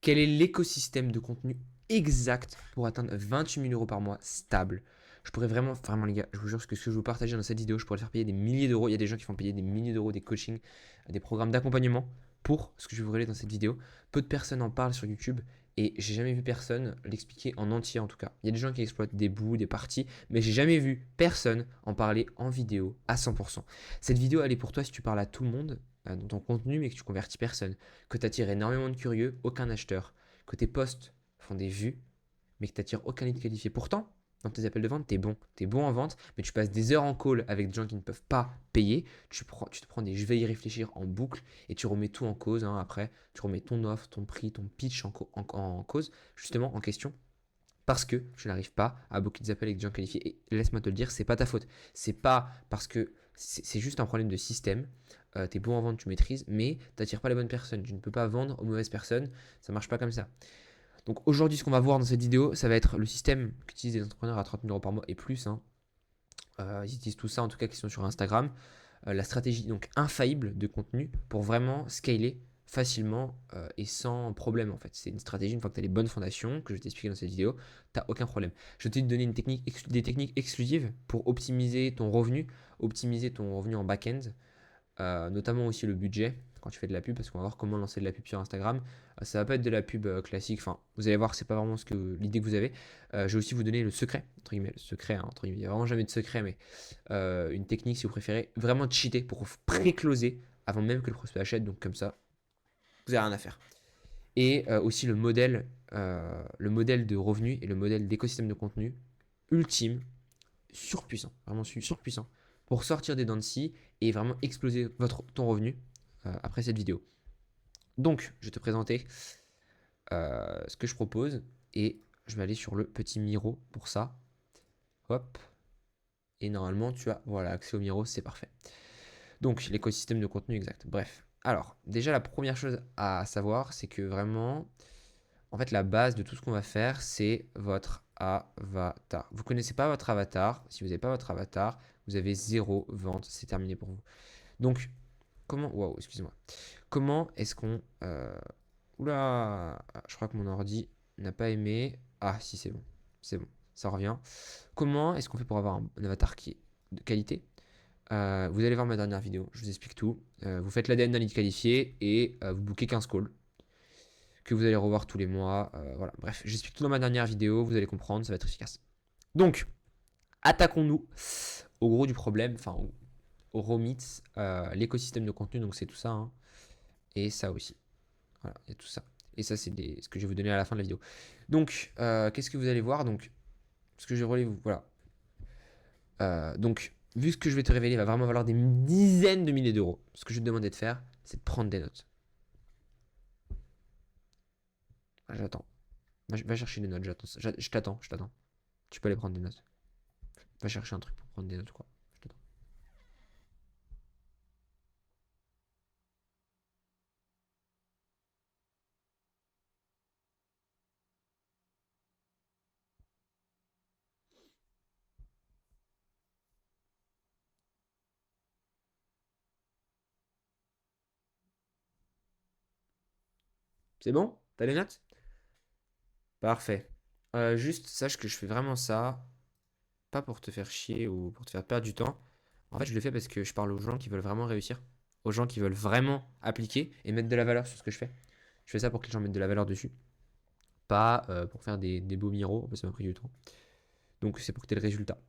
Quel est l'écosystème de contenu exact pour atteindre 28 000 euros par mois stable? Je pourrais vraiment, vraiment les gars, je vous jure que ce que je vous partager dans cette vidéo, je pourrais le faire payer des milliers d'euros. Il y a des gens qui font payer des milliers d'euros, des coachings, des programmes d'accompagnement pour ce que je vais vous révéler dans cette vidéo. Peu de personnes en parlent sur YouTube et j'ai jamais vu personne l'expliquer en entier en tout cas. Il y a des gens qui exploitent des bouts, des parties, mais j'ai jamais vu personne en parler en vidéo à 100%. Cette vidéo, elle est pour toi si tu parles à tout le monde dans ton contenu, mais que tu convertis personne, que tu attires énormément de curieux, aucun acheteur, que tes posts font des vues, mais que tu attires aucun lead qualifié. Pourtant, dans tes appels de vente, tu es bon en vente, mais tu passes des heures en call avec des gens qui ne peuvent pas payer. Tu te prends des je vais y réfléchir en boucle et tu remets tout en cause. Après, tu remets ton offre, ton prix, ton pitch en cause, justement en question. Parce que je n'arrive pas à booker des appels avec des gens qualifiés. Et laisse-moi te le dire, c'est pas ta faute. C'est pas parce que c'est juste un problème de système. Tu es bon en vente, tu maîtrises, mais tu n'attires pas les bonnes personnes. Tu ne peux pas vendre aux mauvaises personnes. Ça marche pas comme ça. Donc aujourd'hui, ce qu'on va voir dans cette vidéo, ça va être le système qu'utilisent les entrepreneurs à 30 000 euros par mois et plus. Ils utilisent tout ça, en tout cas, qui sont sur Instagram. La stratégie donc infaillible de contenu pour vraiment scaler facilement et sans problème en fait. C'est une stratégie, une fois que tu as les bonnes fondations, que je vais t'expliquer dans cette vidéo, tu n'as aucun problème. Je vais te donner des techniques exclusives pour optimiser ton revenu en back-end, notamment aussi le budget quand tu fais de la pub, parce qu'on va voir comment lancer de la pub sur Instagram. Ça va pas être de la pub classique, enfin vous allez voir, c'est pas vraiment l'idée que vous avez. Je vais aussi vous donner le secret, entre guillemets, le secret, entre guillemets, il n'y a vraiment jamais de secret, mais une technique si vous préférez, vraiment de cheater pour pré-closer avant même que le prospect achète, donc comme ça, vous n'avez rien à faire. Et aussi le modèle de revenu et le modèle d'écosystème de contenu ultime, surpuissant, vraiment surpuissant, pour sortir des dents de scie et vraiment exploser ton revenu après cette vidéo. Donc, je vais te présenter ce que je propose et je vais aller sur le petit Miro pour ça. Hop. Et normalement, tu as voilà, accès au Miro, c'est parfait. Donc, l'écosystème de contenu exact. Bref. Alors, déjà, la première chose à savoir, c'est que vraiment, en fait, la base de tout ce qu'on va faire, c'est votre avatar. Vous ne connaissez pas votre avatar. Si vous n'avez pas votre avatar, vous avez zéro vente. C'est terminé pour vous. Donc, comment... Waouh, excusez-moi. Comment est-ce qu'on... Oula, je crois que mon ordi n'a pas aimé. Ah, si, c'est bon. C'est bon, ça revient. Comment est-ce qu'on fait pour avoir un avatar qui est de qualité? Vous allez voir ma dernière vidéo, je vous explique tout. Vous faites l'ADN d'un lead qualifié et vous bookez 15 calls que vous allez revoir tous les mois. Voilà, bref, j'explique tout dans ma dernière vidéo, vous allez comprendre, ça va être efficace. Donc, attaquons-nous au gros du problème, enfin au raw meat, l'écosystème de contenu, donc c'est tout ça, hein, et ça aussi. Voilà, il y a tout ça. Et ça, c'est ce que je vais vous donner à la fin de la vidéo. Donc, qu'est-ce que vous allez voir? Donc, ce que je vais vous, voilà. Donc, vu ce que je vais te révéler va vraiment valoir des dizaines de milliers d'euros. Ce que je vais te demander de faire, c'est de prendre des notes. Ah, j'attends. Va chercher des notes, j'attends. Je t'attends, je t'attends. Tu peux aller prendre des notes. Va chercher un truc pour prendre des notes, quoi. Je t'attends. C'est bon? T'as les notes? Parfait. Juste, sache que je fais vraiment ça, pas pour te faire chier ou pour te faire perdre du temps. En fait, je le fais parce que je parle aux gens qui veulent vraiment réussir, aux gens qui veulent vraiment appliquer et mettre de la valeur sur ce que je fais. Je fais ça pour que les gens mettent de la valeur dessus, pas pour faire des beaux miros, ça m'a pris du temps. Donc c'est pour que tu aies le résultat.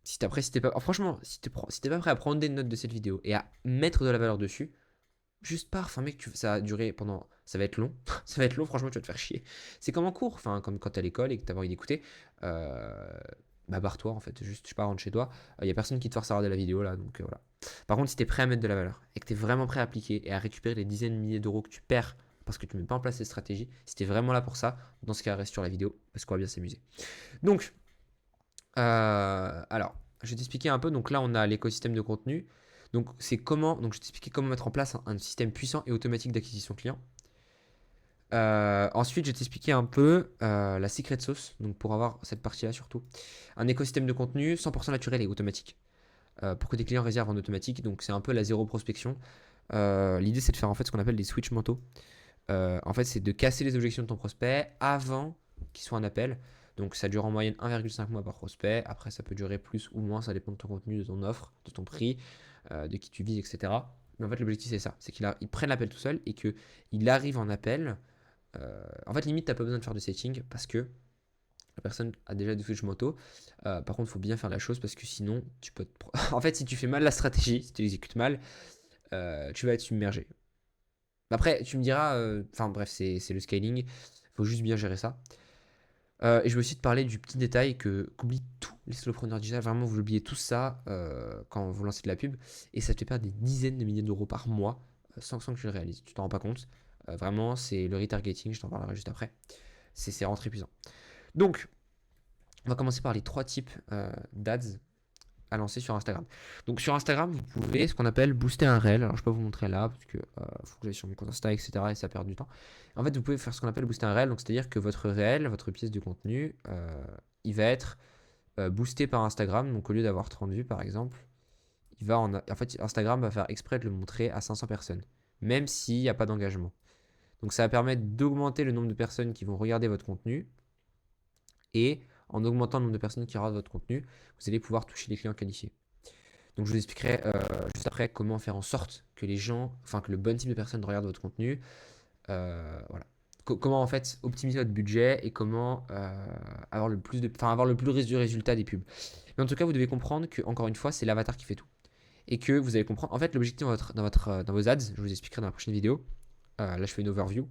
Si t'es pas, franchement, si t'es pas prêt à prendre des notes de cette vidéo et à mettre de la valeur dessus, juste pars. Enfin mec, ça va durer pendant, ça va être long, ça va être long. Franchement, tu vas te faire chier. C'est comme en cours, enfin comme quand t'es à l'école et que t'as pas envie d'écouter. Bah barre-toi en fait, juste tu pars, rentre chez toi. Il y a personne qui te force à regarder la vidéo là, donc voilà. Par contre, si t'es prêt à mettre de la valeur et que t'es vraiment prêt à appliquer et à récupérer les dizaines de milliers d'euros que tu perds parce que tu mets pas en place ces stratégies, si t'es vraiment là pour ça, dans ce cas, reste sur la vidéo parce qu'on va bien s'amuser. Donc, alors, je vais t'expliquer un peu. Donc là, on a l'écosystème de contenu. Donc, c'est comment. Donc, je vais t'expliquer comment mettre en place un système puissant et automatique d'acquisition client. Ensuite, je vais t'expliquer un peu la secret sauce. Donc, pour avoir cette partie-là surtout, un écosystème de contenu 100% naturel et automatique. Pour que tes clients réservent en automatique. Donc, c'est un peu la zéro prospection. L'idée, c'est de faire en fait ce qu'on appelle des switch mentaux. En fait, c'est de casser les objections de ton prospect avant qu'il soit un appel. Donc ça dure en moyenne 1,5 mois par prospect. Après, ça peut durer plus ou moins, ça dépend de ton contenu, de ton offre, de ton prix, de qui tu vises, etc. Mais en fait, l'objectif, c'est ça. C'est qu'il prenne l'appel tout seul et qu'il arrive en appel. En fait, limite, tu n'as pas besoin de faire de setting parce que la personne a déjà des switch moto. Par contre, il faut bien faire la chose parce que sinon, tu peux en fait, si tu fais mal la stratégie, si tu l'exécutes mal, tu vas être submergé. Après, tu me diras, enfin bref, c'est le scaling. Il faut juste bien gérer ça. Et je vais aussi te parler du petit détail qu'oublient tous les solopreneurs digitales. Vraiment, vous oubliez tout ça quand vous lancez de la pub. Et ça te fait perdre des dizaines de milliers d'euros par mois sans que tu le réalises. Tu t'en rends pas compte. Vraiment, c'est le retargeting. Je t'en parlerai juste après. C'est rentré puissant. Donc, on va commencer par les 3 types d'ads à lancer sur Instagram. Donc sur Instagram, vous pouvez ce qu'on appelle booster un reel. Alors je peux vous montrer là parce que faut que j'aille sur mon compte Insta, etc. et ça perd du temps. En fait, vous pouvez faire ce qu'on appelle booster un reel. Donc c'est-à-dire que votre reel, votre pièce de contenu, il va être boosté par Instagram. Donc au lieu d'avoir 30 vues par exemple, en fait Instagram va faire exprès de le montrer à 500 personnes, même s'il n'y a pas d'engagement. Donc ça va permettre d'augmenter le nombre de personnes qui vont regarder votre contenu et en augmentant le nombre de personnes qui regardent votre contenu, vous allez pouvoir toucher des clients qualifiés. Donc je vous expliquerai juste après comment faire en sorte que les gens, enfin que le bon type de personnes regarde votre contenu. Voilà. Comment en fait optimiser votre budget et comment avoir le plus du résultat des pubs. Mais en tout cas, vous devez comprendre que encore une fois, c'est l'avatar qui fait tout. Et que vous allez comprendre. En fait, l'objectif dans vos ads, je vous expliquerai dans la prochaine vidéo. Là, je fais une overview.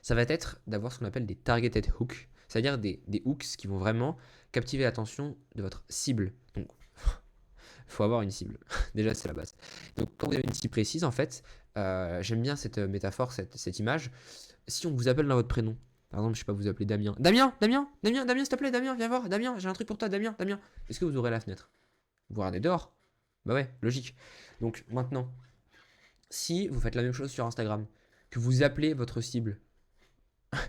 Ça va être d'avoir ce qu'on appelle des targeted hooks, c'est-à-dire des hooks qui vont vraiment captiver l'attention de votre cible. Donc, il faut avoir une cible. Déjà, c'est la base. Donc, quand vous avez une cible précise, en fait, j'aime bien cette métaphore, cette image. Si on vous appelle dans votre prénom, par exemple, je sais pas, vous appelez Damien. Damien, Damien, Damien, Damien, s'il te plaît, Damien, viens voir. Damien, j'ai un truc pour toi, Damien, Damien. Est-ce que vous aurez la fenêtre? Vous regardez dehors? Bah ouais, logique. Donc, maintenant, si vous faites la même chose sur Instagram, que vous appelez votre cible,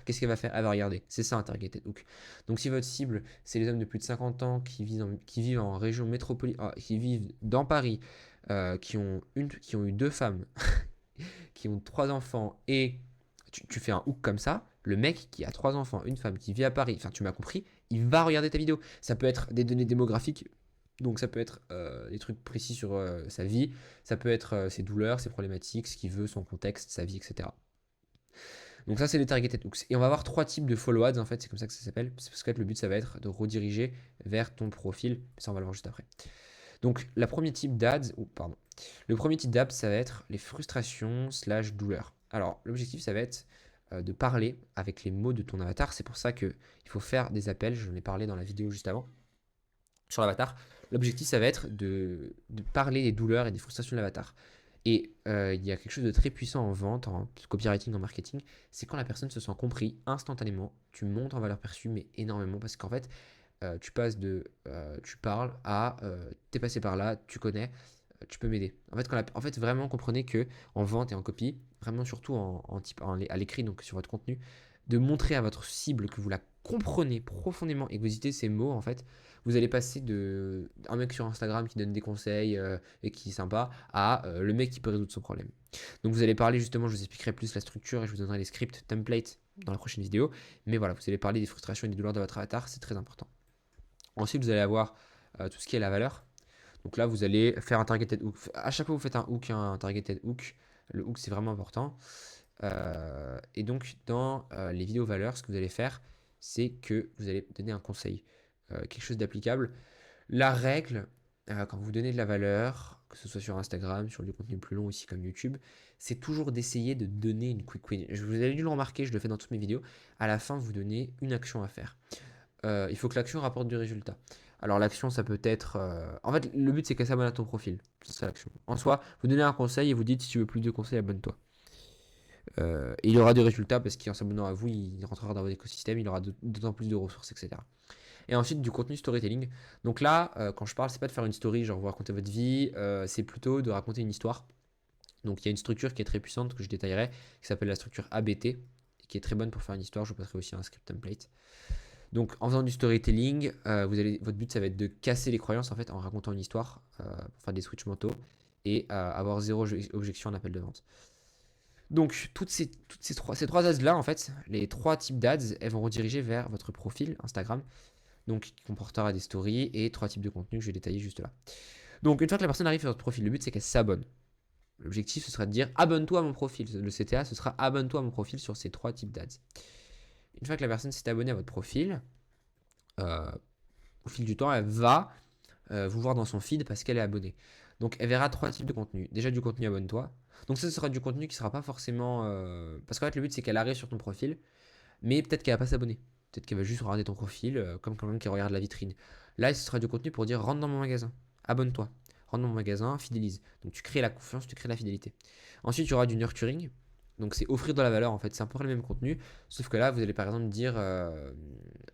qu'est-ce qu'elle va faire? Elle va regarder. C'est ça un targeted hook. Donc si votre cible, c'est les hommes de plus de 50 ans qui vivent en région métropolitaine, qui vivent dans Paris, qui ont eu 2 femmes, qui ont 3 enfants, et tu fais un hook comme ça, le mec qui a 3 enfants, une femme, qui vit à Paris, enfin tu m'as compris, il va regarder ta vidéo. Ça peut être des données démographiques, donc ça peut être des trucs précis sur sa vie, ça peut être ses douleurs, ses problématiques, ce qu'il veut, son contexte, sa vie, etc. Donc ça, c'est les targeted hooks. Et on va avoir 3 types de follow ads, en fait, c'est comme ça que ça s'appelle. Parce que le but, ça va être de rediriger vers ton profil. Ça, on va le voir juste après. Donc, le premier type d'ads, ça va être les frustrations slash douleurs. Alors, l'objectif, ça va être de parler avec les mots de ton avatar. C'est pour ça qu'il faut faire des appels. J'en ai parlé dans la vidéo juste avant sur l'avatar. L'objectif, ça va être de parler des douleurs et des frustrations de l'avatar. Et il y a quelque chose de très puissant en vente, en copywriting, en marketing, c'est quand la personne se sent compris instantanément, tu montes en valeur perçue, mais énormément, parce qu'en fait, tu passes de tu parles à t'es passé par là, tu connais, tu peux m'aider. En fait, vraiment, comprenez que en vente et en copie, vraiment surtout à l'écrit, donc sur votre contenu, de montrer à votre cible que vous la comprenez profondément et que vous utilisez ces mots, en fait, vous allez passer de un mec sur Instagram qui donne des conseils et qui est sympa à le mec qui peut résoudre son problème. Donc vous allez parler justement, je vous expliquerai plus la structure et je vous donnerai les scripts templates dans la prochaine vidéo. Mais voilà, vous allez parler des frustrations et des douleurs de votre avatar, c'est très important. Ensuite, vous allez avoir tout ce qui est la valeur. Donc là, vous allez faire un targeted hook. À chaque fois que vous faites un hook, un targeted hook, le hook c'est vraiment important. Et donc dans les vidéos valeurs, ce que vous allez faire, c'est que vous allez donner un conseil, quelque chose d'applicable. La règle, quand vous donnez de la valeur, que ce soit sur Instagram, sur du contenu plus long ici comme YouTube, c'est toujours d'essayer de donner une quick win. Vous avez dû le remarquer, je le fais dans toutes mes vidéos. À la fin, vous donnez une action à faire. Il faut que l'action rapporte du résultat. Alors l'action, ça peut être... En fait, le but, c'est qu'elle s'abonne à ton profil. C'est ça l'action. En soi, vous donnez un conseil et vous dites, si tu veux plus de conseils, abonne-toi. Et il aura des résultats parce qu'en s'abonnant à vous, il rentrera dans votre écosystème, il aura d'autant plus de ressources, etc. Et ensuite, du contenu storytelling. Donc là, quand je parle, c'est pas de faire une story, genre vous racontez votre vie, c'est plutôt de raconter une histoire. Donc il y a une structure qui est très puissante que je détaillerai, qui s'appelle la structure ABT, et qui est très bonne pour faire une histoire. Je vous passerai aussi un script template. Donc en faisant du storytelling, votre but ça va être de casser les croyances en fait en racontant une histoire, pour faire des switch mentaux et avoir zéro objection en appel de vente. Donc, ces trois ads-là, en fait, les trois types d'ads, elles vont rediriger vers votre profil Instagram, donc qui comportera des stories et trois types de contenus que je vais détailler juste là. Donc, une fois que la personne arrive sur votre profil, le but c'est qu'elle s'abonne. L'objectif, ce sera de dire abonne-toi à mon profil. Le CTA, ce sera abonne-toi à mon profil sur ces trois types d'ads. Une fois que la personne s'est abonnée à votre profil, euh, au fil du temps, elle va vous voir dans son feed parce qu'elle est abonnée. Donc elle verra trois types de contenu. Déjà du contenu abonne-toi. Donc ça, ce sera du contenu qui sera pas forcément... Parce qu'en fait, le but, c'est qu'elle arrive sur ton profil, mais peut-être qu'elle va pas s'abonner. Peut-être qu'elle va juste regarder ton profil comme quelqu'un qui regarde la vitrine. Là, ce sera du contenu pour dire rentre dans mon magasin, abonne-toi. Rentre dans mon magasin, fidélise. Donc tu crées la confiance, tu crées la fidélité. Ensuite, il y aura du nurturing. Donc c'est offrir de la valeur en fait, c'est un peu le même contenu, sauf que là vous allez par exemple dire,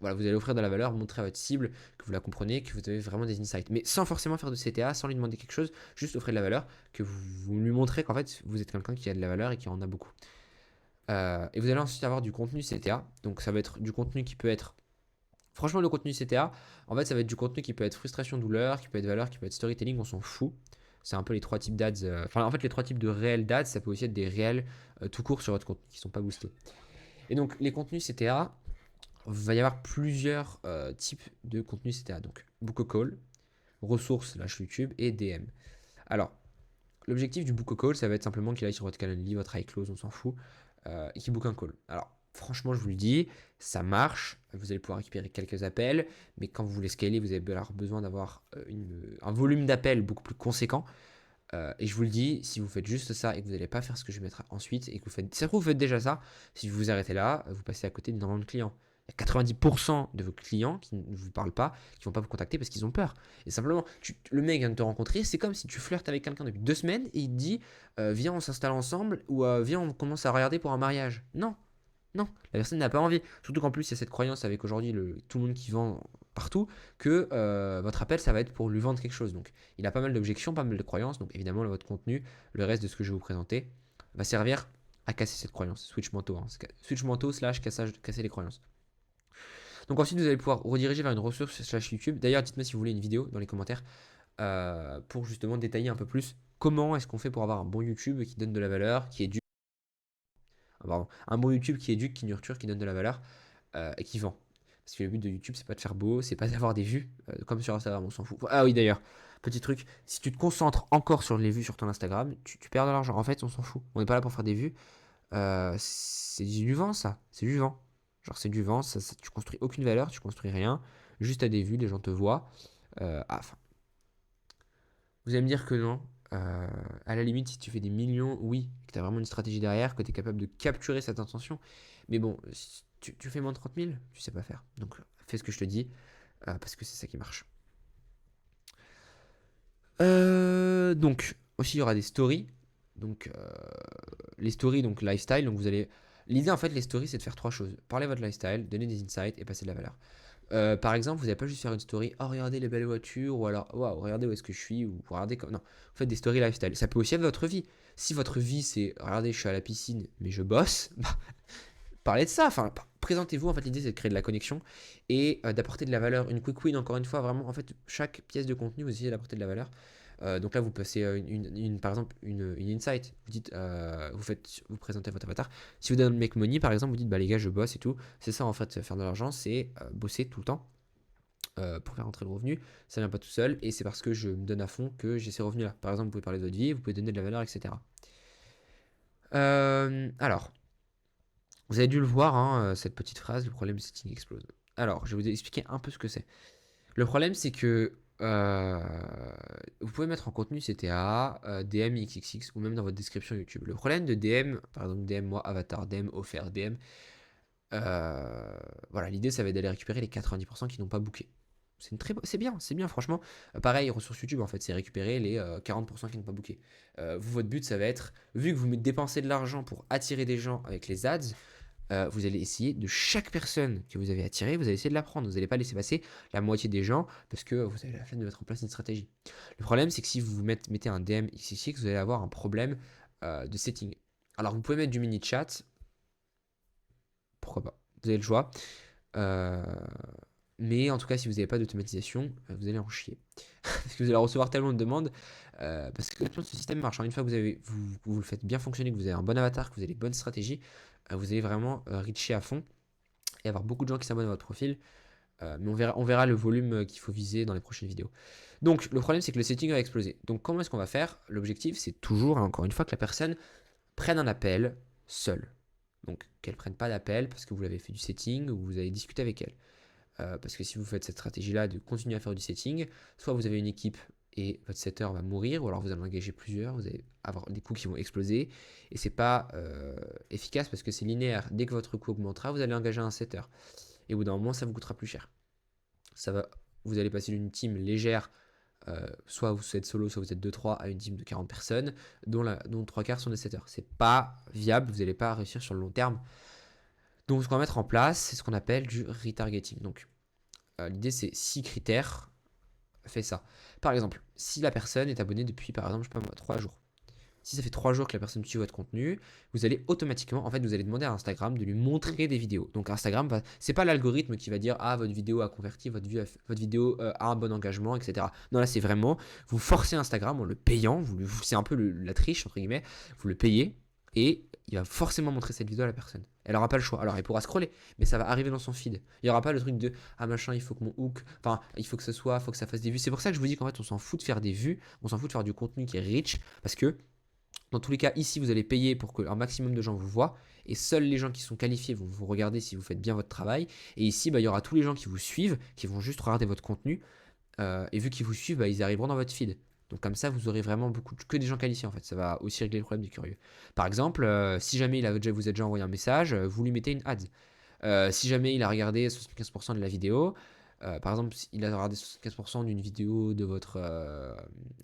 voilà, vous allez offrir de la valeur, montrer à votre cible que vous la comprenez, que vous avez vraiment des insights, mais sans forcément faire de CTA, sans lui demander quelque chose, juste offrir de la valeur, que vous lui montrez qu'en fait vous êtes quelqu'un qui a de la valeur et qui en a beaucoup. Et vous allez ensuite avoir du contenu CTA, donc ça va être du contenu qui peut être, franchement le contenu CTA, en fait ça va être du contenu qui peut être frustration, douleur, qui peut être valeur, qui peut être storytelling, on s'en fout. C'est un peu les trois types d'ads. Enfin, en fait, les trois types de réels d'ads, ça peut aussi être des réels tout court sur votre contenu qui ne sont pas boostés. Et donc, les contenus CTA, il va y avoir plusieurs types de contenus CTA. Donc, book a call, ressources, YouTube et DM. Alors, l'objectif du book a call, ça va être simplement qu'il aille sur votre Calendly, votre iClose, on s'en fout, et qu'il book un call. Alors, franchement, je vous le dis, ça marche. Vous allez pouvoir récupérer quelques appels, mais quand vous voulez scaler, vous avez besoin d'avoir un volume d'appels beaucoup plus conséquent. Et je vous le dis, si vous faites juste ça et que vous n'allez pas faire ce que je vais mettre ensuite, et que vous faites, si vous faites déjà ça, si vous vous arrêtez là, vous passez à côté d'énormément de clients. Il y a 90% de vos clients qui ne vous parlent pas, qui ne vont pas vous contacter parce qu'ils ont peur. Et simplement, le mec vient de te rencontrer, c'est comme si tu flirtes avec quelqu'un depuis 2 semaines et il te dit viens, on s'installe ensemble ou viens, on commence à regarder pour un mariage. Non, non, la personne n'a pas envie. Surtout qu'en plus, il y a cette croyance avec aujourd'hui tout le monde qui vend partout que votre appel, ça va être pour lui vendre quelque chose. Donc, il a pas mal d'objections, pas mal de croyances. Donc, évidemment, votre contenu, le reste de ce que je vais vous présenter, va servir à casser cette croyance. Switch manteau. Hein. Switch manteau slash casser les croyances. Donc, ensuite, vous allez pouvoir rediriger vers une ressource slash YouTube. D'ailleurs, dites-moi si vous voulez une vidéo dans les commentaires pour justement détailler un peu plus comment est-ce qu'on fait pour avoir un bon YouTube qui donne de la valeur, qui est pardon, un bon YouTube qui éduque, qui nurture, qui donne de la valeur et qui vend. Parce que le but de YouTube, c'est pas de faire beau, c'est pas d'avoir des vues, comme sur Instagram, on s'en fout. Ah oui, d'ailleurs, petit truc, si tu te concentres encore sur les vues sur ton Instagram, tu perds de l'argent. En fait, on s'en fout. On n'est pas là pour faire des vues. C'est du vent, ça. C'est du vent. Genre, c'est du vent, tu construis aucune valeur, tu construis rien. Juste à des vues, les gens te voient. Enfin, vous allez me dire que non. À la limite, si tu fais des millions, oui, que tu as vraiment une stratégie derrière, que tu es capable de capturer cette intention. Mais bon, si tu fais moins de 30 000, tu sais pas faire. Donc, fais ce que je te dis, parce que c'est ça qui marche. Donc, aussi, il y aura des stories. Donc, les stories, donc lifestyle. Donc, vous allez. L'idée, en fait, les stories, c'est de faire trois choses: parler de votre lifestyle, donner des insights et passer de la valeur. Par exemple, vous n'allez pas juste faire une story, oh regardez les belles voitures, ou alors waouh, regardez où est-ce que je suis, ou regardez comme. Non, vous faites des stories lifestyle. Ça peut aussi être votre vie. Si votre vie c'est regardez, je suis à la piscine, mais je bosse, bah, parlez de ça. Enfin, présentez-vous. En fait, l'idée c'est de créer de la connexion et d'apporter de la valeur. Une quick win, encore une fois, vraiment, en fait, chaque pièce de contenu, vous essayez d'apporter de la valeur. Donc là, vous passez par exemple une insight. Vous dites, vous présentez votre avatar. Si vous donnez make money, par exemple, vous dites, bah les gars, je bosse et tout. C'est ça en fait, faire de l'argent, c'est bosser tout le temps pour faire rentrer le revenu. Ça vient pas tout seul et c'est parce que je me donne à fond que j'ai ces revenus-là. Par exemple, vous pouvez parler de votre vie, vous pouvez donner de la valeur, etc. Alors, vous avez dû le voir, hein, cette petite phrase, le problème setting explose. Alors, je vais vous expliquer un peu ce que c'est. Le problème, c'est que vous pouvez mettre en contenu CTA, DM XXX ou même dans votre description YouTube. Le problème de DM, par exemple DM moi avatar, DM offert, DM, voilà, l'idée ça va être d'aller récupérer les 90% qui n'ont pas booké. C'est bien franchement. Pareil, ressources YouTube en fait, c'est récupérer les 40% qui n'ont pas booké. Vous, votre but ça va être, vu que vous dépensez de l'argent pour attirer des gens avec les ads, vous allez essayer de chaque personne que vous avez attirée, vous allez essayer de la prendre. Vous n'allez pas laisser passer la moitié des gens parce que vous avez la flemme de mettre en place une stratégie. Le problème, c'est que si vous mettez un DM XXX, vous allez avoir un problème de setting. Alors, vous pouvez mettre du mini chat. Pourquoi pas? Vous avez le choix. Euh, Mais en tout cas, si vous n'avez pas d'automatisation, vous allez en chier. Parce que vous allez recevoir tellement de demandes. Parce que ce système marche, hein. Une fois que vous le faites bien fonctionner, que vous avez un bon avatar, que vous avez les bonnes stratégies, vous allez vraiment reacher à fond et avoir beaucoup de gens qui s'abonnent à votre profil. Mais on verra le volume qu'il faut viser dans les prochaines vidéos. Donc le problème c'est que le setting va exploser. Donc comment est-ce qu'on va faire? L'objectif c'est toujours, hein, encore une fois, que la personne prenne un appel seule. Donc qu'elle ne prenne pas d'appel parce que vous l'avez fait du setting ou vous avez discuté avec elle. Parce que si vous faites cette stratégie-là de continuer à faire du setting, soit vous avez une équipe et votre setter va mourir, ou alors vous allez engager plusieurs, vous allez avoir des coûts qui vont exploser, et c'est pas efficace parce que c'est linéaire. Dès que votre coût augmentera, vous allez engager un setter. Et au bout d'un moment, ça vous coûtera plus cher. Vous allez passer d'une team légère, soit vous êtes solo, soit vous êtes 2-3, à une team de 40 personnes, dont 3 quarts sont des setters. C'est pas viable, vous n'allez pas réussir sur le long terme. Donc ce qu'on va mettre en place, c'est ce qu'on appelle du retargeting. Donc l'idée c'est 6 critères, fais ça. Par exemple, si la personne est abonnée depuis, par exemple, je sais pas moi, 3 jours. Si ça fait 3 jours que la personne suit votre contenu, vous allez automatiquement, en fait, vous allez demander à Instagram de lui montrer des vidéos. Donc Instagram, c'est pas l'algorithme qui va dire ah votre vidéo a converti, votre vidéo a un bon engagement, etc. Non là c'est vraiment, vous forcez Instagram en le payant, c'est un peu la triche entre guillemets, vous le payez et il va forcément montrer cette vidéo à la personne. Elle aura pas le choix. Alors elle pourra scroller, mais ça va arriver dans son feed. Il y aura pas le truc de ah machin, il faut que mon hook, enfin il faut que ce soit, il faut que ça fasse des vues. C'est pour ça que je vous dis qu'en fait on s'en fout de faire des vues, on s'en fout de faire du contenu qui est rich parce que dans tous les cas, ici, vous allez payer pour qu'un maximum de gens vous voient. Et seuls les gens qui sont qualifiés vont vous regarder si vous faites bien votre travail. Et ici, il y aura tous les gens qui vous suivent, qui vont juste regarder votre contenu. Et vu qu'ils vous suivent, ils arriveront dans votre feed. Donc comme ça, vous aurez vraiment que des gens qualifiés en fait. Ça va aussi régler le problème du curieux. Par exemple, si jamais vous a déjà envoyé un message, vous lui mettez une ad. Si jamais il a regardé 75% de la vidéo, par exemple, s'il a regardé 75% d'une vidéo de votre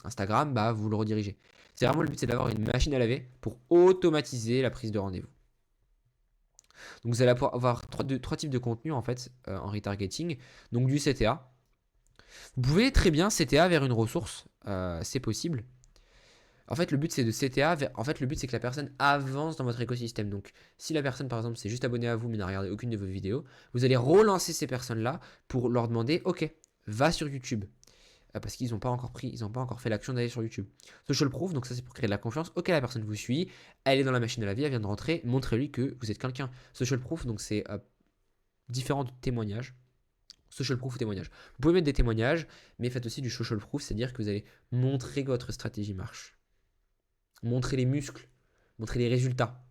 Instagram, vous le redirigez. C'est vraiment le but, c'est d'avoir une machine à laver pour automatiser la prise de rendez-vous. Donc vous allez pouvoir avoir trois types de contenus en fait en retargeting. Donc du CTA. Vous pouvez très bien CTA vers une ressource, c'est possible. En fait, le but c'est de CTA. En fait, le but c'est que la personne avance dans votre écosystème. Donc, si la personne par exemple s'est juste abonnée à vous mais n'a regardé aucune de vos vidéos, vous allez relancer ces personnes-là pour leur demander, ok, va sur YouTube. Parce qu'ils n'ont pas encore fait l'action d'aller sur YouTube. Social proof, donc ça c'est pour créer de la confiance. Ok, la personne vous suit, elle est dans la machine à laver, elle vient de rentrer, montrez-lui que vous êtes quelqu'un. Social proof, donc c'est différent de témoignage. Social proof ou témoignage. Vous pouvez mettre des témoignages, mais faites aussi du social proof, c'est-à-dire que vous allez montrer que votre stratégie marche. Montrer les muscles, montrer les résultats.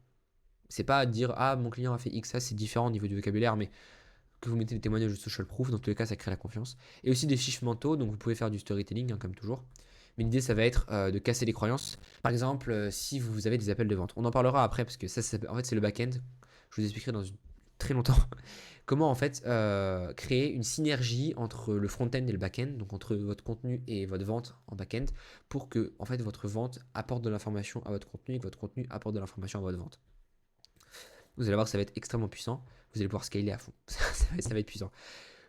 C'est pas dire ah mon client a fait X, ça c'est différent au niveau du vocabulaire, mais que vous mettez des témoignages de social proof, dans tous les cas ça crée la confiance. Et aussi des fiches mentaux, donc vous pouvez faire du storytelling comme toujours. Mais l'idée ça va être de casser les croyances. Par exemple, si vous avez des appels de vente, on en parlera après parce que ça en fait c'est le back-end. Je vous expliquerai dans très longtemps comment en fait créer une synergie entre le front-end et le back-end, donc entre votre contenu et votre vente en back-end, pour que en fait votre vente apporte de l'information à votre contenu et que votre contenu apporte de l'information à votre vente. Vous allez voir que ça va être extrêmement puissant. Vous allez pouvoir scaler à fond. ça va être puissant.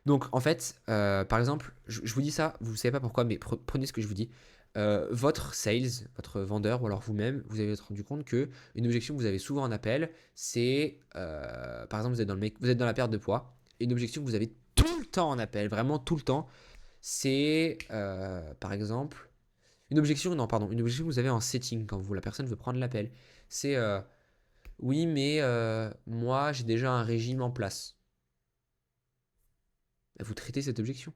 Donc en fait, par exemple, je vous dis ça, vous ne savez pas pourquoi, mais prenez ce que je vous dis. Votre sales, votre vendeur ou alors vous-même, vous allez vous rendu compte que une objection que vous avez souvent en appel, c'est par exemple vous êtes dans la perte de poids. Et une objection que vous avez tout le temps en appel, vraiment tout le temps, c'est par exemple une objection, non pardon, une objection que vous avez en setting quand la personne veut prendre l'appel. C'est oui mais moi j'ai déjà un régime en place. Vous traitez cette objection.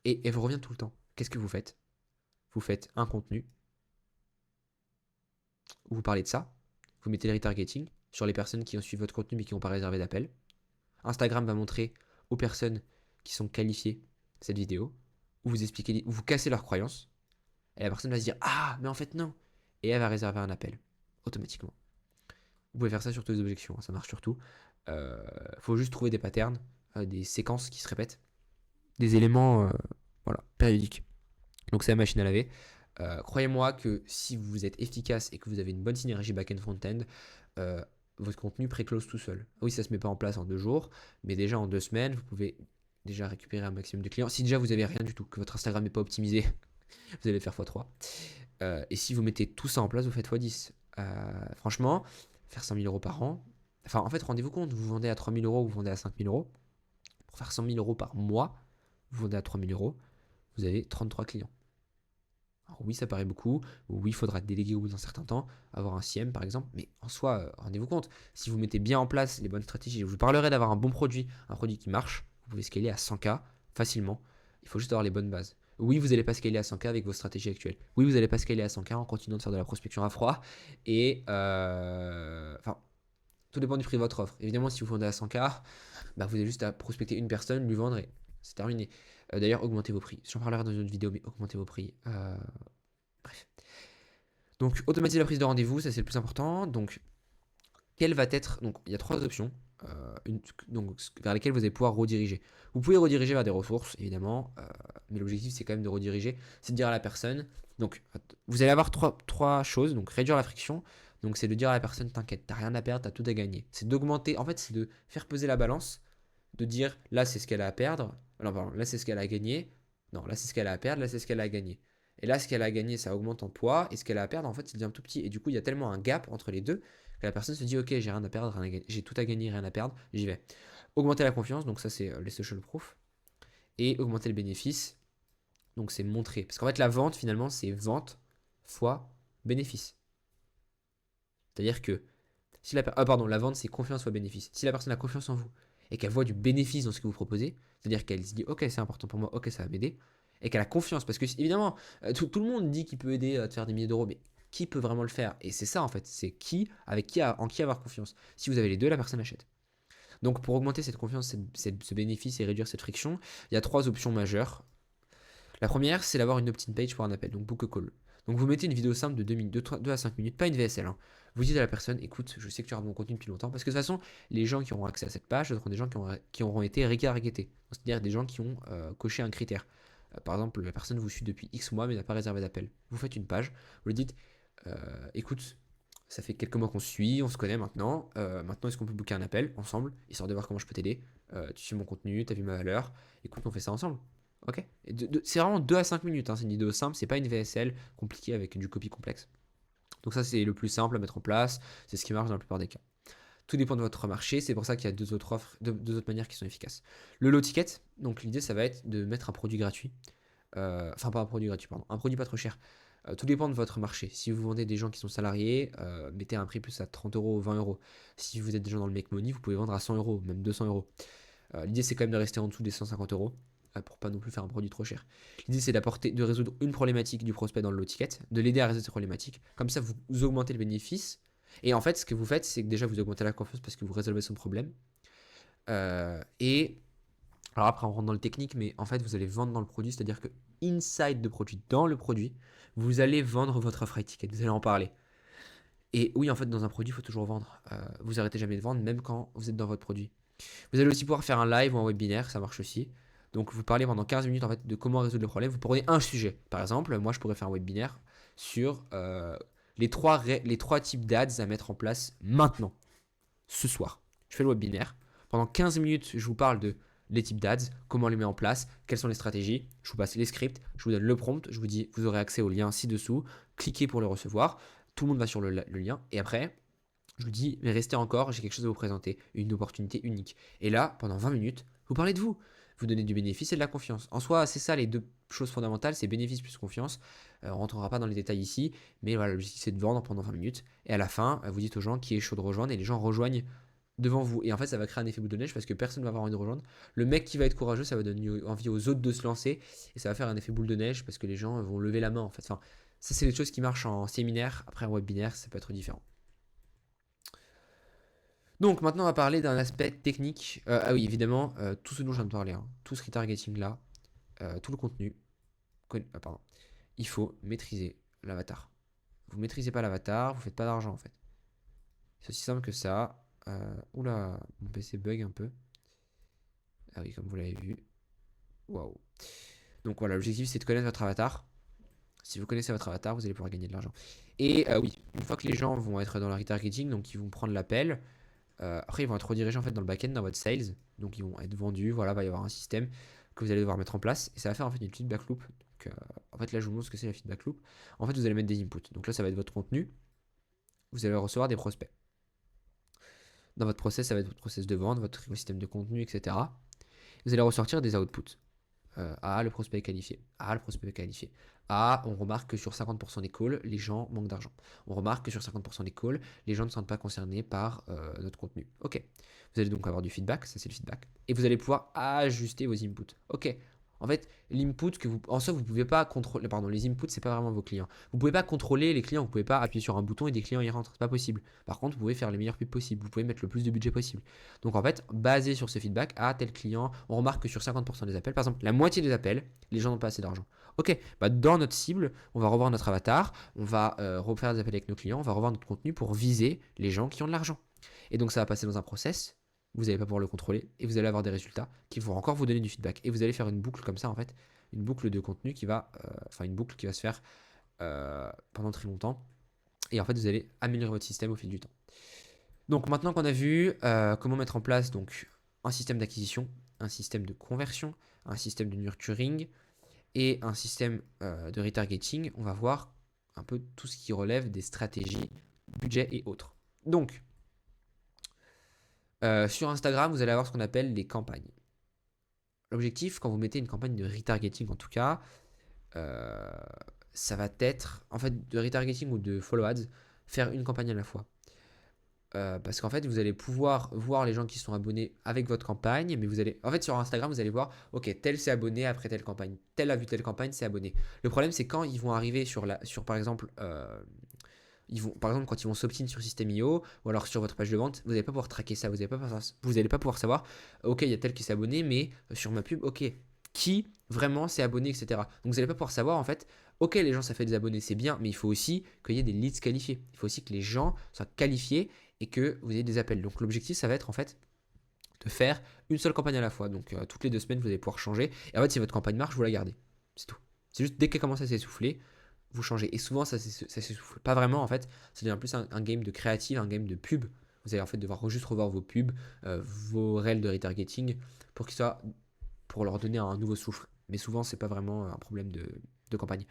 Et elle vous revient tout le temps. Qu'est-ce que vous faites? Vous faites un contenu où vous parlez de ça. Vous mettez le retargeting sur les personnes qui ont suivi votre contenu mais qui n'ont pas réservé d'appel. Instagram va montrer aux personnes qui sont qualifiées cette vidéo où vous expliquez, où vous cassez leurs croyances. Et la personne va se dire ah mais en fait non. Et elle va réserver un appel automatiquement. Vous pouvez faire ça sur toutes les objections, hein, ça marche sur tout. Faut juste trouver des patterns, des séquences qui se répètent, des éléments périodiques. Donc c'est la machine à laver. Croyez-moi que si vous êtes efficace et que vous avez une bonne synergie back-end front-end, votre contenu pré-close tout seul. Oui, ça se met pas en place en 2 jours, mais déjà en 2 semaines, vous pouvez déjà récupérer un maximum de clients. Si déjà vous avez rien du tout, que votre Instagram n'est pas optimisé, vous allez faire x3. Et si vous mettez tout ça en place, vous faites x10. Franchement, faire 100 000 euros par an, enfin en fait rendez-vous compte, vous vendez à 3 000 euros, vous vendez à 5 000 euros. Pour faire 100 000 euros par mois, vous vendez à 3000 euros, vous avez 33 clients. Alors oui, ça paraît beaucoup, oui, il faudra déléguer au bout d'un certain temps, avoir un CM par exemple, mais en soi, rendez-vous compte, si vous mettez bien en place les bonnes stratégies, je vous parlerai d'avoir un bon produit, un produit qui marche, vous pouvez scaler à 100K facilement, il faut juste avoir les bonnes bases. Oui, vous n'allez pas scaler à 100K avec vos stratégies actuelles. Oui, vous n'allez pas scaler à 100K en continuant de faire de la prospection à froid, et enfin, tout dépend du prix de votre offre. Évidemment, si vous vendez à 100K, bah, vous avez juste à prospecter une personne, lui vendre et c'est terminé. D'ailleurs, augmentez vos prix. J'en parlerai dans une autre vidéo, mais augmentez vos prix. Bref. Donc, automatiser la prise de rendez-vous, ça c'est le plus important. Donc, quelle va être. Donc, il y a trois options donc, vers lesquelles vous allez pouvoir rediriger. Vous pouvez rediriger vers des ressources, évidemment, mais l'objectif c'est quand même de rediriger, c'est de dire à la personne. Donc, vous allez avoir trois choses. Donc, réduire la friction. Donc, c'est de dire à la personne, t'inquiète, t'as rien à perdre, t'as tout à gagner. C'est d'augmenter. En fait, c'est de faire peser la balance, de dire là c'est ce qu'elle a à perdre, non, pardon, là c'est ce qu'elle a à gagner, non, là c'est ce qu'elle a à perdre, là c'est ce qu'elle a à gagner. Et là, ce qu'elle a à gagner, ça augmente en poids, et ce qu'elle a à perdre, en fait, ça devient tout petit. Et du coup, il y a tellement un gap entre les deux que la personne se dit, ok, j'ai rien à perdre, j'ai tout à gagner, rien à perdre, j'y vais. Augmenter la confiance, donc ça c'est les social proof, et augmenter le bénéfice, donc c'est montrer. Parce qu'en fait, la vente, finalement, c'est vente fois bénéfice. C'est-à-dire que si la vente, c'est confiance fois bénéfice. Si la personne a confiance en vous et qu'elle voit du bénéfice dans ce que vous proposez, c'est-à-dire qu'elle se dit, ok, c'est important pour moi, ok, ça va m'aider, et qu'elle a confiance, parce que évidemment, tout le monde dit qu'il peut aider à te faire des milliers d'euros, mais qui peut vraiment le faire? Et c'est ça en fait, c'est en qui avoir confiance. Si vous avez les deux, la personne achète. Donc pour augmenter cette confiance, ce bénéfice et réduire cette friction, il y a trois options majeures. La première, c'est d'avoir une opt-in page pour un appel, donc book a call. Donc vous mettez une vidéo simple de 2 minutes, 2 à 5 minutes, pas une VSL. Hein. Vous dites à la personne, écoute, je sais que tu regardes mon contenu depuis longtemps, parce que de toute façon, les gens qui auront accès à cette page, ce seront des gens qui auront été retargetés, c'est-à-dire des gens qui ont coché un critère. Par exemple, la personne vous suit depuis X mois mais n'a pas réservé d'appel. Vous faites une page, vous lui dites, écoute, ça fait quelques mois qu'on se suit, on se connaît maintenant. Maintenant, est-ce qu'on peut booker un appel ensemble, histoire de voir comment je peux t'aider. Tu suis mon contenu, tu as vu ma valeur. Écoute, on fait ça ensemble. Ok. C'est vraiment 2 à 5 minutes. Hein, c'est une vidéo simple, c'est pas une VSL compliquée avec du copy complexe. Donc ça, c'est le plus simple à mettre en place. C'est ce qui marche dans la plupart des cas. Tout dépend de votre marché. C'est pour ça qu'il y a deux autres offres, deux autres manières qui sont efficaces. Le low ticket. Donc l'idée, ça va être de mettre un produit gratuit. Enfin, pas un produit gratuit, pardon. Un produit pas trop cher. Tout dépend de votre marché. Si vous vendez des gens qui sont salariés, mettez un prix plus à 30 euros ou 20 euros. Si vous êtes des gens dans le make money, vous pouvez vendre à 100 euros, même 200 euros. L'idée, c'est quand même de rester en dessous des 150 euros pour pas non plus faire un produit trop cher. L'idée, c'est de résoudre une problématique du prospect dans le low ticket, de l'aider à résoudre cette problématique. Comme ça, vous augmentez le bénéfice. Et en fait, ce que vous faites, c'est que déjà, vous augmentez la confiance parce que vous résolvez son problème. Et alors après, on rentre dans le technique, mais en fait, vous allez vendre dans le produit, c'est-à-dire que inside de produit, dans le produit, vous allez vendre votre offre high ticket, vous allez en parler. Et oui, en fait, dans un produit, il faut toujours vendre. Vous arrêtez jamais de vendre, même quand vous êtes dans votre produit. Vous allez aussi pouvoir faire un live ou un webinaire, ça marche aussi. Donc, vous parlez pendant 15 minutes en fait, de comment résoudre le problème. Vous prenez un sujet. Par exemple, moi, je pourrais faire un webinaire sur les trois types d'ads à mettre en place maintenant, ce soir. Je fais le webinaire. Pendant 15 minutes, je vous parle de les types d'ads, comment les mettre en place, quelles sont les stratégies. Je vous passe les scripts, je vous donne le prompt, je vous dis, vous aurez accès au lien ci-dessous, cliquez pour le recevoir. Tout le monde va sur le lien. Et après, je vous dis, mais restez encore, j'ai quelque chose à vous présenter, une opportunité unique. Et là, pendant 20 minutes, vous parlez de vous. Vous donnez du bénéfice et de la confiance. En soi, c'est ça les deux choses fondamentales, c'est bénéfice plus confiance. On ne rentrera pas dans les détails ici, mais voilà, l'objectif c'est de vendre pendant 20 minutes. Et à la fin, vous dites aux gens qui est chaud de rejoindre et les gens rejoignent devant vous. Et en fait, ça va créer un effet boule de neige parce que personne ne va avoir envie de rejoindre. Le mec qui va être courageux, ça va donner envie aux autres de se lancer et ça va faire un effet boule de neige parce que les gens vont lever la main en fait. Enfin, ça, c'est les choses qui marchent en séminaire. Après, en webinaire, ça peut être différent. Donc maintenant on va parler d'un aspect technique. Ah oui, évidemment, tout ce dont je viens de parler, hein, tout ce retargeting là, tout le contenu, pardon, il faut maîtriser l'avatar. Vous maîtrisez pas l'avatar, vous faites pas d'argent en fait. C'est aussi simple que ça. Oula, mon PC bug un peu. Ah oui, comme vous l'avez vu. Waouh. Donc voilà, l'objectif c'est de connaître votre avatar. Si vous connaissez votre avatar, vous allez pouvoir gagner de l'argent. Et oui, une fois que les gens vont être dans le retargeting, donc ils vont prendre l'appel, après, ils vont être redirigés en fait dans le back-end, dans votre sales. Donc, ils vont être vendus. Voilà, il va y avoir un système que vous allez devoir mettre en place. Et ça va faire en fait une feedback loop. Donc, en fait, là, je vous montre ce que c'est la feedback loop. En fait, vous allez mettre des inputs. Donc là, ça va être votre contenu. Vous allez recevoir des prospects. Dans votre process, ça va être votre process de vente, votre écosystème de contenu, etc. Vous allez ressortir des outputs. Ah, le prospect est qualifié. Ah, le prospect est qualifié. Ah, on remarque que sur 50% des calls, les gens manquent d'argent. On remarque que sur 50% des calls, les gens ne sont pas concernés par notre contenu. Ok. Vous allez donc avoir du feedback, ça c'est le feedback. Et vous allez pouvoir ajuster vos inputs. Ok. En fait, l'input que vous. En soi, vous ne pouvez pas contrôler. Pardon, les inputs, c'est pas vraiment vos clients. Vous ne pouvez pas contrôler les clients. Vous ne pouvez pas appuyer sur un bouton et des clients y rentrent. C'est pas possible. Par contre, vous pouvez faire les meilleures pubs possibles. Vous pouvez mettre le plus de budget possible. Donc en fait, basé sur ce feedback, à tel client, on remarque que sur 50% des appels, par exemple, la moitié des appels, les gens n'ont pas assez d'argent. Ok, bah dans notre cible, on va revoir notre avatar, on va refaire des appels avec nos clients, on va revoir notre contenu pour viser les gens qui ont de l'argent. Et donc ça va passer dans un process, vous n'allez pas pouvoir le contrôler, et vous allez avoir des résultats qui vont encore vous donner du feedback. Et vous allez faire une boucle comme ça, en fait, une boucle de contenu qui va, une boucle qui va se faire pendant très longtemps. Et en fait, vous allez améliorer votre système au fil du temps. Donc maintenant qu'on a vu comment mettre en place donc, un système d'acquisition, un système de conversion, un système de nurturing et un système de retargeting, on va voir un peu tout ce qui relève des stratégies, budget et autres. Donc, sur Instagram, vous allez avoir ce qu'on appelle les campagnes. L'objectif, quand vous mettez une campagne de retargeting en tout cas, euh, ça va être, en fait, de retargeting ou de follow ads, faire une campagne à la fois. Parce qu'en fait, vous allez pouvoir voir les gens qui sont abonnés avec votre campagne, mais vous allez, en fait, sur Instagram, vous allez voir, ok, tel s'est abonné après telle campagne, tel a vu telle campagne, s'est abonné. Le problème, c'est quand ils vont arriver sur par exemple, quand ils vont s'opt-in sur System.io ou alors sur votre page de vente, vous n'allez pas pouvoir traquer ça, vous n'allez pas pouvoir savoir, ok, il y a tel qui s'est abonné, mais sur ma pub, ok, qui vraiment s'est abonné, etc. Donc vous n'allez pas pouvoir savoir en fait. Ok, les gens, ça fait des abonnés, c'est bien, mais il faut aussi qu'il y ait des leads qualifiés. Il faut aussi que les gens soient qualifiés et que vous ayez des appels. Donc l'objectif, ça va être en fait de faire une seule campagne à la fois. Donc toutes les 2 semaines, vous allez pouvoir changer. Et en fait, si votre campagne marche, vous la gardez. C'est tout. C'est juste dès qu'elle commence à s'essouffler, vous changez. Et souvent, ça s'essouffle pas vraiment en fait. Ça devient plus un game de créative, un game de pub. Vous allez en fait devoir juste revoir vos pubs, vos règles de retargeting pour qu'ils soient, pour leur donner un nouveau souffle. Mais souvent, c'est pas vraiment un problème de campagne.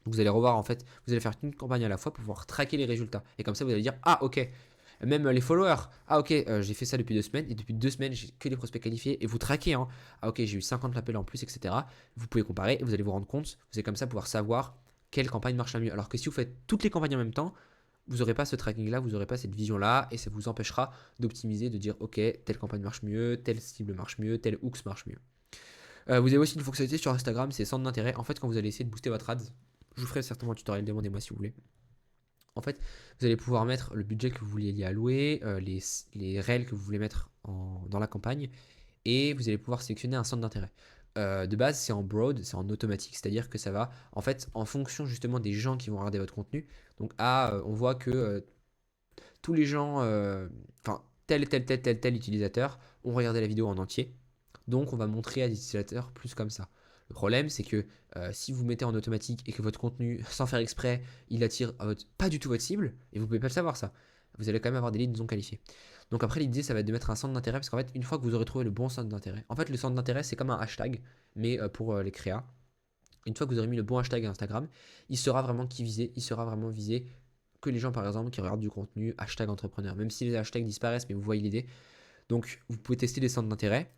Donc vous allez revoir en fait, vous allez faire une campagne à la fois pour pouvoir traquer les résultats. Et comme ça, vous allez dire, ah ok, même les followers, ah ok, j'ai fait ça depuis 2 semaines, et depuis 2 semaines, j'ai que des prospects qualifiés, et vous traquez, hein. Ah ok, j'ai eu 50 appels en plus, etc. Vous pouvez comparer, et vous allez vous rendre compte, vous allez comme ça pouvoir savoir quelle campagne marche la mieux. Alors que si vous faites toutes les campagnes en même temps, vous n'aurez pas ce tracking-là, vous n'aurez pas cette vision-là, et ça vous empêchera d'optimiser, de dire, ok, telle campagne marche mieux, telle cible marche mieux, tel hooks marche mieux. Vous avez aussi une fonctionnalité sur Instagram, c'est centre d'intérêt. En fait, quand vous allez essayer de booster votre ads, je vous ferai certainement un tutoriel, demandez-moi si vous voulez. En fait, vous allez pouvoir mettre le budget que vous voulez y allouer, les règles que vous voulez mettre dans la campagne, et vous allez pouvoir sélectionner un centre d'intérêt. De base, c'est en broad, c'est en automatique, c'est-à-dire que ça va, en fait, en fonction justement des gens qui vont regarder votre contenu. Donc, on voit que tous les gens, tel utilisateur ont regardé la vidéo en entier. Donc, on va montrer à des utilisateurs plus comme ça. Le problème, c'est que si vous mettez en automatique et que votre contenu, sans faire exprès, il attire pas du tout votre cible, et vous pouvez pas le savoir ça, vous allez quand même avoir des leads non qualifiés. Donc après, l'idée, ça va être de mettre un centre d'intérêt, parce qu'en fait, une fois que vous aurez trouvé le bon centre d'intérêt, en fait, le centre d'intérêt, c'est comme un hashtag, mais pour les créas. Une fois que vous aurez mis le bon hashtag Instagram, il sera vraiment visé que les gens, par exemple, qui regardent du contenu hashtag entrepreneur. Même si les hashtags disparaissent, mais vous voyez l'idée. Donc, vous pouvez tester des centres d'intérêt.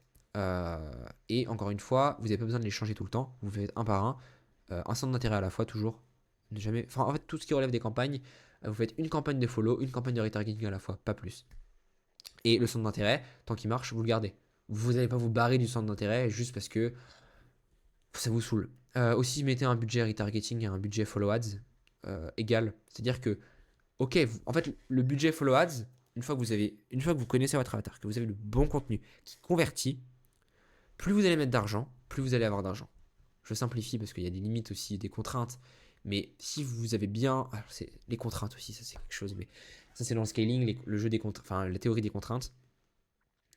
Et encore une fois, vous n'avez pas besoin de les changer tout le temps. Vous faites un par un. Un centre d'intérêt à la fois, toujours. Ne jamais... Enfin, en fait, tout ce qui relève des campagnes, vous faites une campagne de follow, une campagne de retargeting à la fois, pas plus. Et le centre d'intérêt, tant qu'il marche, vous le gardez. Vous n'allez pas vous barrer du centre d'intérêt juste parce que ça vous saoule. Aussi, mettez un budget retargeting et un budget follow ads égal. C'est-à-dire que, ok, en fait, le budget follow ads, une fois que vous connaissez votre avatar, que vous avez le bon contenu qui convertit, plus vous allez mettre d'argent, plus vous allez avoir d'argent. Je simplifie parce qu'il y a des limites aussi, des contraintes. Mais si vous avez bien, alors c'est les contraintes aussi, ça c'est quelque chose. Mais ça c'est dans le scaling, le jeu des contraintes, enfin la théorie des contraintes.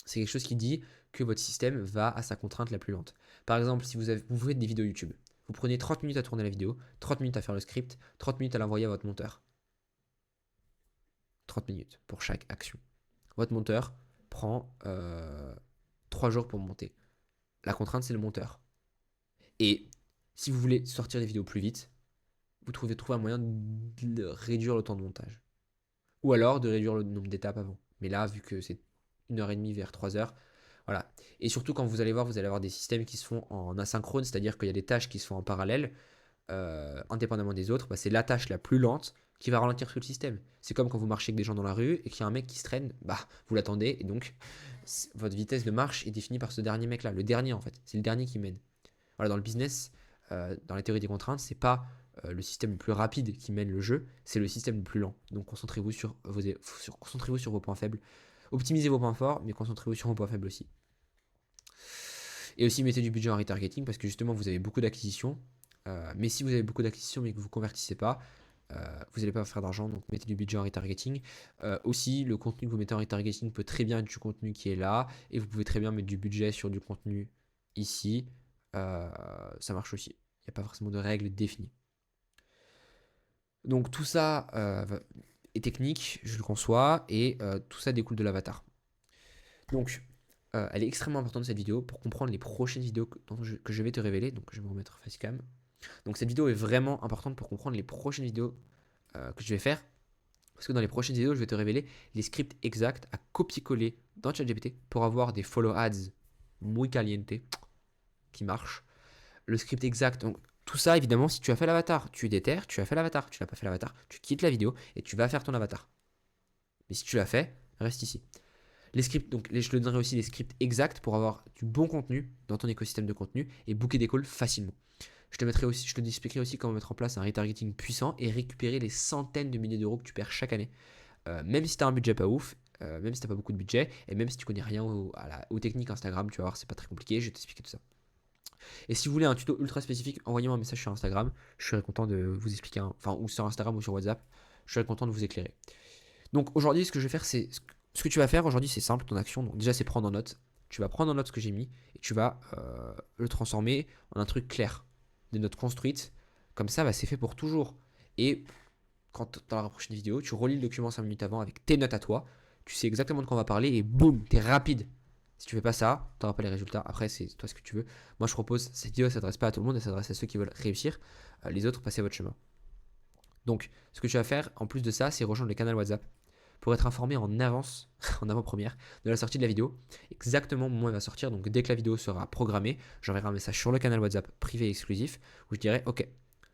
C'est quelque chose qui dit que votre système va à sa contrainte la plus lente. Par exemple, si vous faites des vidéos YouTube, vous prenez 30 minutes à tourner la vidéo, 30 minutes à faire le script, 30 minutes à l'envoyer à votre monteur. 30 minutes pour chaque action. Votre monteur prend 3 jours pour monter. La contrainte, c'est le monteur. Et si vous voulez sortir des vidéos plus vite, vous trouvez un moyen de réduire le temps de montage. Ou alors de réduire le nombre d'étapes avant. Mais là, vu que c'est 1h30 vers 3 heures, Voilà. Et surtout, quand vous allez avoir des systèmes qui se font en asynchrone, c'est-à-dire qu'il y a des tâches qui se font en parallèle, indépendamment des autres, bah, c'est la tâche la plus lente qui va ralentir tout le système. C'est comme quand vous marchez avec des gens dans la rue et qu'il y a un mec qui se traîne, bah, vous l'attendez, et donc votre vitesse de marche est définie par ce dernier mec-là, le dernier en fait. C'est le dernier qui mène. Voilà, dans le business, dans la théorie des contraintes, c'est pas le système le plus rapide qui mène le jeu, c'est le système le plus lent. Donc concentrez-vous sur vos points faibles. Optimisez vos points forts, mais concentrez-vous sur vos points faibles aussi. Et aussi mettez du budget en retargeting parce que justement vous avez beaucoup d'acquisitions. Mais si vous avez beaucoup d'acquisitions mais que vous ne convertissez pas, vous n'allez pas faire d'argent, donc mettez du budget en retargeting. Aussi, le contenu que vous mettez en retargeting peut très bien être du contenu qui est là, et vous pouvez très bien mettre du budget sur du contenu ici. Ça marche aussi. Il n'y a pas forcément de règles définies. Donc tout ça est technique, je le conçois, et tout ça découle de l'avatar. Donc, elle est extrêmement importante cette vidéo pour comprendre les prochaines vidéos que je vais te révéler. Donc, je vais me remettre facecam. Donc, cette vidéo est vraiment importante pour comprendre les prochaines vidéos que je vais faire. Parce que dans les prochaines vidéos, je vais te révéler les scripts exacts à copier-coller dans ChatGPT pour avoir des follow ads muy caliente qui marchent. Le script exact, donc tout ça évidemment, si tu as fait l'avatar, tu déterres, tu as fait l'avatar, tu n'as pas fait l'avatar, tu quittes la vidéo et tu vas faire ton avatar. Mais si tu l'as fait, reste ici. Les scripts, donc je te donnerai aussi les scripts exacts pour avoir du bon contenu dans ton écosystème de contenu et booker des calls facilement. Je te expliquerai aussi comment mettre en place un retargeting puissant et récupérer les centaines de milliers d'euros que tu perds chaque année. Même si tu as un budget pas ouf, même si tu n'as pas beaucoup de budget, et même si tu connais rien aux techniques Instagram, tu vas voir, c'est pas très compliqué, je vais t'expliquer tout ça. Et si vous voulez un tuto ultra spécifique, envoyez-moi un message sur Instagram, je serai content de vous expliquer, ou sur Instagram ou sur WhatsApp, je serai content de vous éclairer. Donc aujourd'hui, ce que je vais faire, c'est ce que tu vas faire aujourd'hui, c'est simple, ton action. Donc déjà, c'est prendre en note. Tu vas prendre en note ce que j'ai mis et tu vas le transformer en un truc clair, des notes construites. Comme ça, bah, c'est fait pour toujours. Et quand dans la prochaine vidéo, tu relis le document 5 minutes avant avec tes notes à toi. Tu sais exactement de quoi on va parler et boum, t'es rapide. Si tu fais pas ça, tu n'auras pas les résultats. Après, c'est toi ce que tu veux. Moi, je propose, cette vidéo ne s'adresse pas à tout le monde, elle s'adresse à ceux qui veulent réussir. Les autres, passez votre chemin. Donc, ce que tu vas faire, en plus de ça, c'est rejoindre le canal WhatsApp pour être informé en avance, en avant-première, de la sortie de la vidéo, exactement au moment où elle va sortir. Donc dès que la vidéo sera programmée, j'enverrai un message sur le canal WhatsApp privé et exclusif où je dirai ok,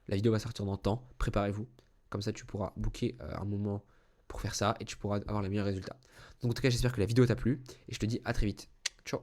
la vidéo va sortir dans le temps, préparez-vous. Comme ça, tu pourras booker un moment pour faire ça et tu pourras avoir les meilleurs résultats. Donc en tout cas, j'espère que la vidéo t'a plu et je te dis à très vite. Ciao.